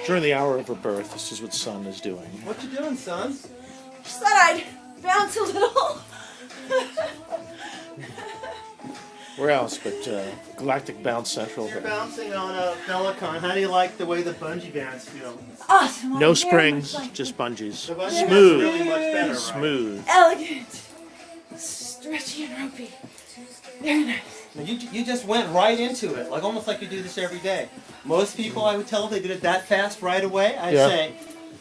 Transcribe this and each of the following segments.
During the hour of her birth, this is what Sun is doing. What you doing, son? Just thought I'd bounce a little. Where else but Galactic Bounce Central? You're bouncing on a Peloton. How do you like the way the bungee bands feel? Awesome. No I very much springs, like just bungees. The bungee Smooth. band's really much better, right? Smooth. elegant, stretchy and ropey. Very nice. Now, you just went right into it, like almost like you do this every day. Most people, I would tell, if they did it that fast right away, I'd say,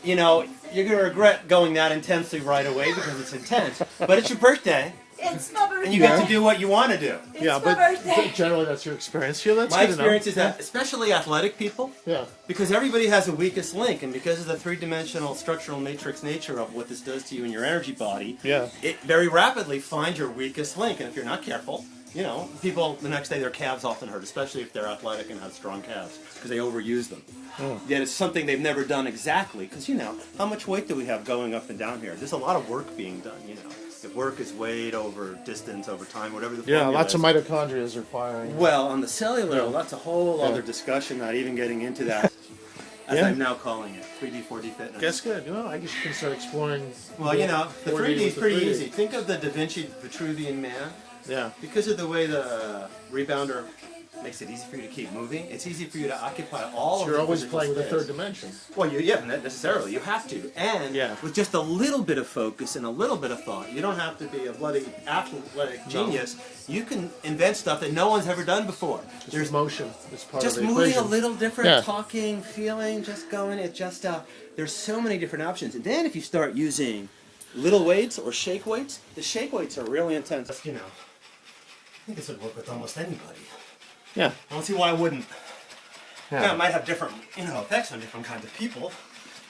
you know, you're going to regret going that intensely right away because it's intense. But it's your birthday. It's my birthday. And you get to do what you want to do. It's Yeah, my but birthday. generally that's your experience. Yeah, that's My good experience enough. is that, especially athletic people, Yeah. because everybody has a weakest link, and because of the three-dimensional structural matrix nature of what this does to you in your energy body, Yeah. it very rapidly finds your weakest link. And if you're not careful, you know, people the next day their calves often hurt, especially if they're athletic and have strong calves, because they overuse them. Yet it's something they've never done exactly, because you know, how much weight do we have going up and down here? There's a lot of work being done, you know. If work is weight over distance over time, whatever the Yeah, formula lots of is. mitochondria are firing. Well, on the cellular, that's a whole other discussion, not even getting into that, as I'm now calling it, 3D, 4D fitness. That's good. Well, I guess you can start exploring. Well, you know, the 4D 3D is with the pretty 3D. easy. Think of the Da Vinci Vitruvian Man. Yeah. Because of the way the rebounder makes it easy for you to keep moving, it's easy for you to occupy all So of you're the always physical playing with the space. third dimension. Well, yeah, not necessarily. You have to. And with just a little bit of focus and a little bit of thought, you don't have to be a bloody athletic genius. You can invent stuff that no one's ever done before. There's motion. It's part Just of the moving equation. a little different, Yeah. talking, feeling, just going. It just there's so many different options. And then if you start using little weights or shake weights, the shake weights are really intense. You know, I think this would work with almost anybody. Yeah. I don't see why I wouldn't. Yeah. Now, it might have different, you know, effects on different kinds of people.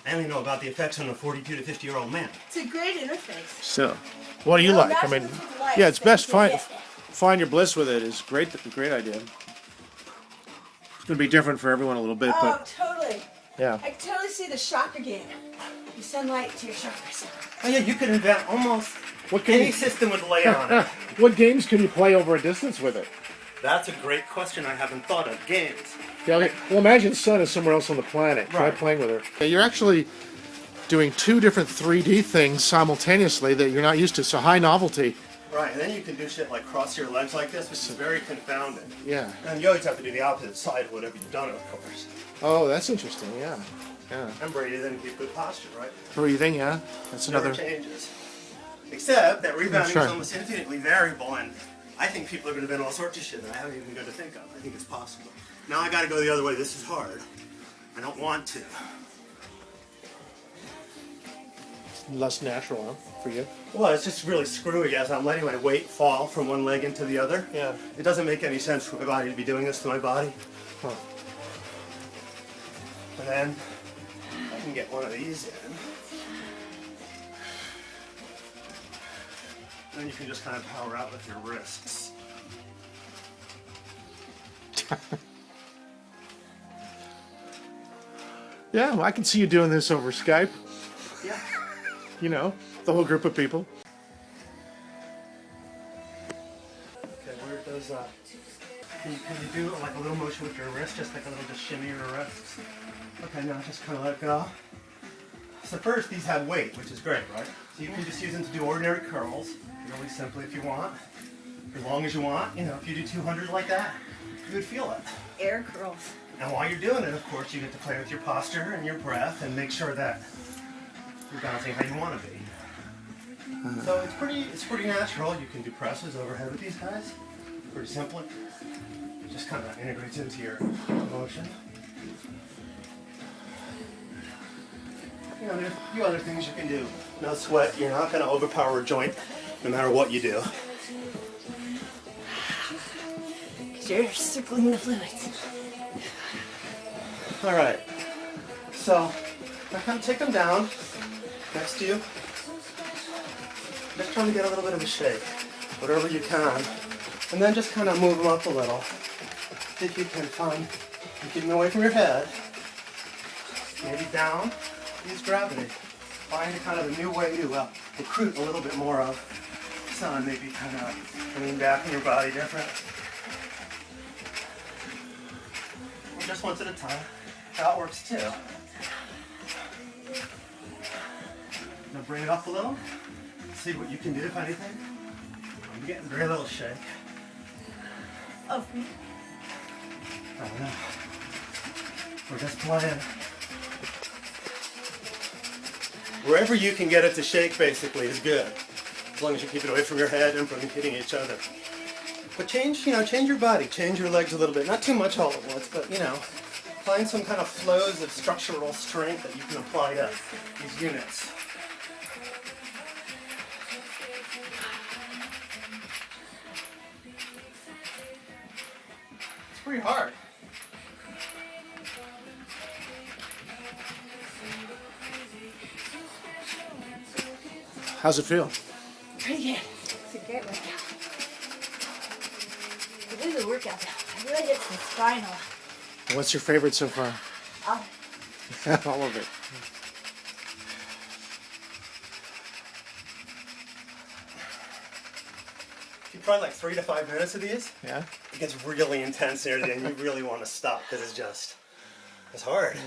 I only know about the effects on a 42 to 50-year-old man. It's a great interface. So, what do you No, like? I that's mean, what people like. yeah, it's best They get find your bliss with it is great. Great idea. It's gonna be different for everyone a little bit, Oh, but totally. yeah. I can totally see the chakra game. You send light to your chakras. Oh yeah, you could invent almost any system with lay on it. What games can you play over a distance with it? That's a great question. I haven't thought of games. Yeah, okay. Well, imagine Sun is somewhere else on the planet. Try Right. playing with her. Yeah, you're actually doing two different 3D things simultaneously that you're not used to. So high novelty. Right, and then you can do shit like cross your legs like this, which is very confounding. Yeah. And you always have to do the opposite side of whatever you've done, of course. Oh, that's interesting. Yeah. Yeah. And breathe and keep good posture, right? Breathing. Yeah. That's Never another. changes. Except that rebounding Sure. is almost infinitely variable, and I think people are going to invent all sorts of shit that I haven't even begun to think of. I think it's possible. Now I got to go the other way. This is hard. I don't want to. Less natural, huh, for you? Well, it's just really screwy as I'm letting my weight fall from one leg into the other. Yeah. It doesn't make any sense for my body to be doing this to my body. Huh. And then I can get one of these in. Then you can just kind of power out with your wrists. Yeah, well, I can see you doing this over Skype. Yeah. You know, the whole group of people. Okay, where does can you do like a little motion with your wrist, just like a little just shimmy your wrists? Okay, now just kind of let it go. So first, these have weight, which is great, right? So you can just use them to do ordinary curls, really simply if you want, as long as you want. You know, if you do 200 like that, you would feel it. Air curls. And while you're doing it, of course, you get to play with your posture and your breath and make sure that you're bouncing how you want to be. So it's pretty natural. You can do presses overhead with these guys. Pretty simply. Just kind of integrates into your motion. You know, there's a few other things you can do. No sweat. You're not going to overpower a joint no matter what you do. Because you're circling the fluids. All right. So, now kind of take them down next to you. Just trying to get a little bit of a shake, whatever you can. And then just kind of move them up a little. See if you can find, keep them away from your head. Maybe down. Use gravity. Find a kind of a new way to recruit a little bit more of sun. Maybe kind of lean back in your body different. just once at a time. That works too. Now bring it up a little. See what you can do, if anything. I'm getting very little shake. Oh, I don't know. We're just playing. Wherever you can get it to shake, basically, is good. As long as you keep it away from your head and from hitting each other. But change your body, change your legs a little bit. Not too much all at once, but find some kind of flows of structural strength that you can apply to these units. It's pretty hard. How's it feel? pretty good. It's a great workout. It is a workout though. It really hits the spinal. What's your favorite so far? All of it. If you try like 3 to 5 minutes of these, Yeah. it gets really intense near the end. You really want to stop because it's hard.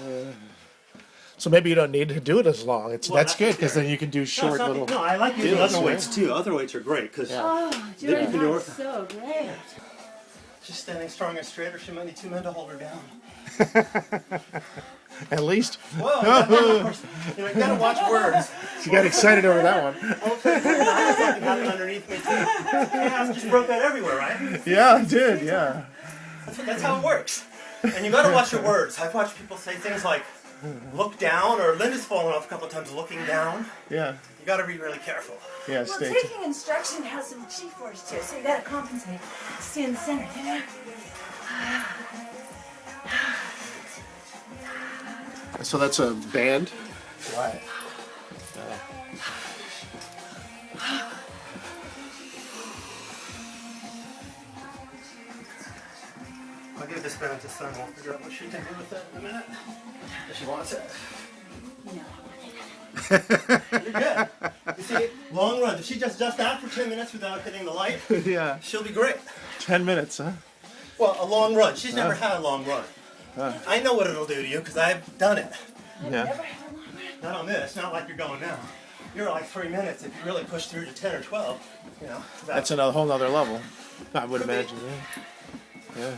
So maybe you don't need to do it as long. That's that's good because fair. then you can do short little. No, I like using deals, other right? weights too. Other weights are great because Oh, you doing can do that's so great. she's standing strong and straight, or she might need 2 men to hold her down. At least. Whoa! You gotta watch words. You got excited over that one. Something happened underneath me too. Yeah, just broke that everywhere, right? Yeah, I did. Yeah. That's how it works. And you gotta watch your words. I've watched people say things like, look down, or Linda's fallen off a couple of times looking down. Yeah. You gotta be really careful. Yeah. Well, Stay. taking instruction has some G-force to it, so you gotta compensate. Stay in the center, you know? So that's a band. Right. I'll give this band to Sun. We'll figure out what she can do with it in a minute. If she wants it. No. You're good. You see, long runs. If she just does that for 10 minutes without hitting the light, Yeah. she'll be great. 10 minutes, huh? Well, a long run. She's never had a long run. I know what it'll do to you because I've done it. Yeah. Never had a long run. Not on this. Not like you're going now. You're like 3 minutes. If you really push through to 10 or 12, That's another whole nother level. I would Could be. imagine. Yeah. Yeah.